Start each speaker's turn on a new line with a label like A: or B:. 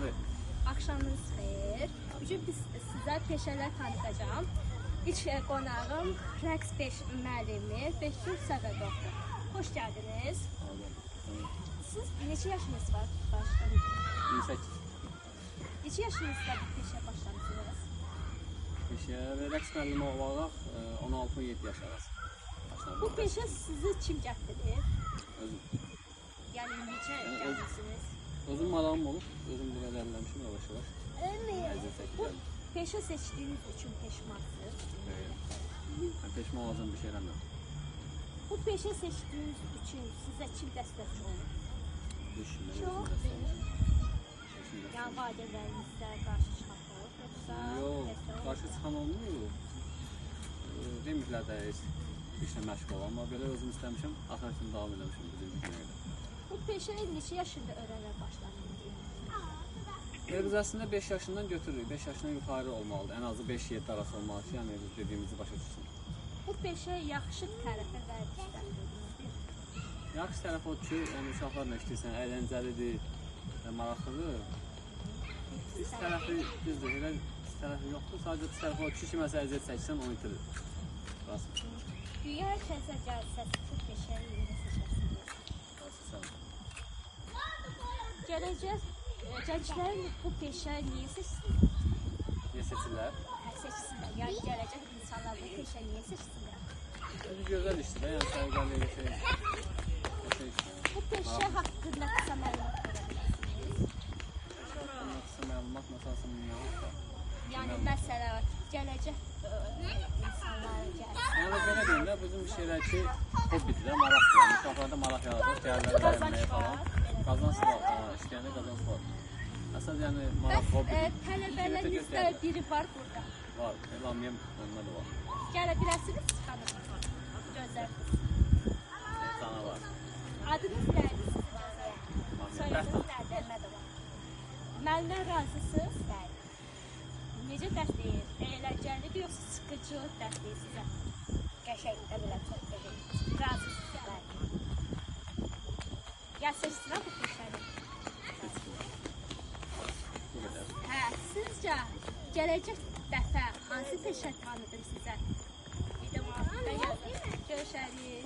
A: Evet.
B: Axşamınız xeyir. Bugün biz sizə peşələr tanıtacağım. İlk qonağım rəqs müəllimi Beşir Səfədovdur. Xoş gəldiniz. Siz neçə yaşınız var? Başladım.
A: 28.
B: Neçə yaşınızda bu peşə başlamışsınız?
A: Peşəyə və rəqs müəllimi olaraq 16-17 yaş arası.
B: Bu peşə sizi kim gətirdi?
A: Özüm.
B: Yəni necə gəlmisiniz?
A: Özüm marağım olub, özüm bu qədər əlləmişim yavaş-yavaş.
B: Bu peşə seçdiyiniz üçün peşmansınız?
A: Peşman olacağım bir şeyəm yox.
B: Bu peşə seçdiyiniz üçün sizə kim dəstəkçi olur?
A: Çox.
B: Yəni valideynlərinizə qarşı çıxmaq yoxsa?
A: Yox, qarşı çıxan olmuyor. Demirlər də işlə məşğul olan, amma belə özüm istəmişəm, axır kimi davam eləmişəm bu günlərdə.
B: Bu peşəni neçə yaşında öyrənə başladınız?
A: Biz əslində 5 yaşından götürürük, 5 yaşından yuxarı olmalıdır, ən azı 5-7 arası olmalıdır, yəni dediyimizi başa düşsün.
B: Bu peşə yaxşı tərəfə vermişdir.
A: Yaxşı tərəf o ki, yəni uşaqlarla işləyirsən, əyləncəlidir, maraqlıdır. Pis tərəfi düzdür, elə pis tərəfi yoxdur, sadəcə pis tərəfi o ki, kiməsə əziyyət çəksən, onu itirir.
B: Dünya kəsə gəlsəz, bu peşəni yenə seçərsiniz. Gələcək gənclərin bu peşə niyə seçsinlər?
A: Niyə seçirlər?
B: Seçsinlər, yəni gələcək insanlar bu peşə niyə seçsinlər?
A: Gözəl işdir də, yəni səviyyəli bir şey.
B: Bu peşə haqqında qısa məlumat verə bilərsiniz?
A: Qısa məlumat məsələn yoxdur.
B: Yəni məsələ gələcək insanlara gəlsin.
A: Yəni belə deyim də, bizim şeylər ki, hobbidir də, maraqdır. Yəni uşaqlarda maraq yaradır, dəyərləri öyrənməyə falan. Qazanc var, işləyəndə qazanc var. Əsas yəni maraq, hobbidir.
B: Tələbələrinizdə biri var burada.
A: Var, Elamiyə önünə də var.
B: Gələ bilərsiniz, çıxanır. Gözlər.
A: Sana var.
B: Adınız nədir? Soyadınız nədir? Mədə var. Məndən razısınız? Bəli. Necə dərs deyir? Əyləncəlidir, yoxsa sıxıcı dərs deyir sizə? Qəşəng, belə çox qəşəng. Razısınız? Bəli. Ya seçsinə bu peşəni?
A: Bu qədər.
B: Hə, sizcə gələcək dəfə hansı peşə tanıdım sizə? Bir də müvafiqə yazın. Görüşərik.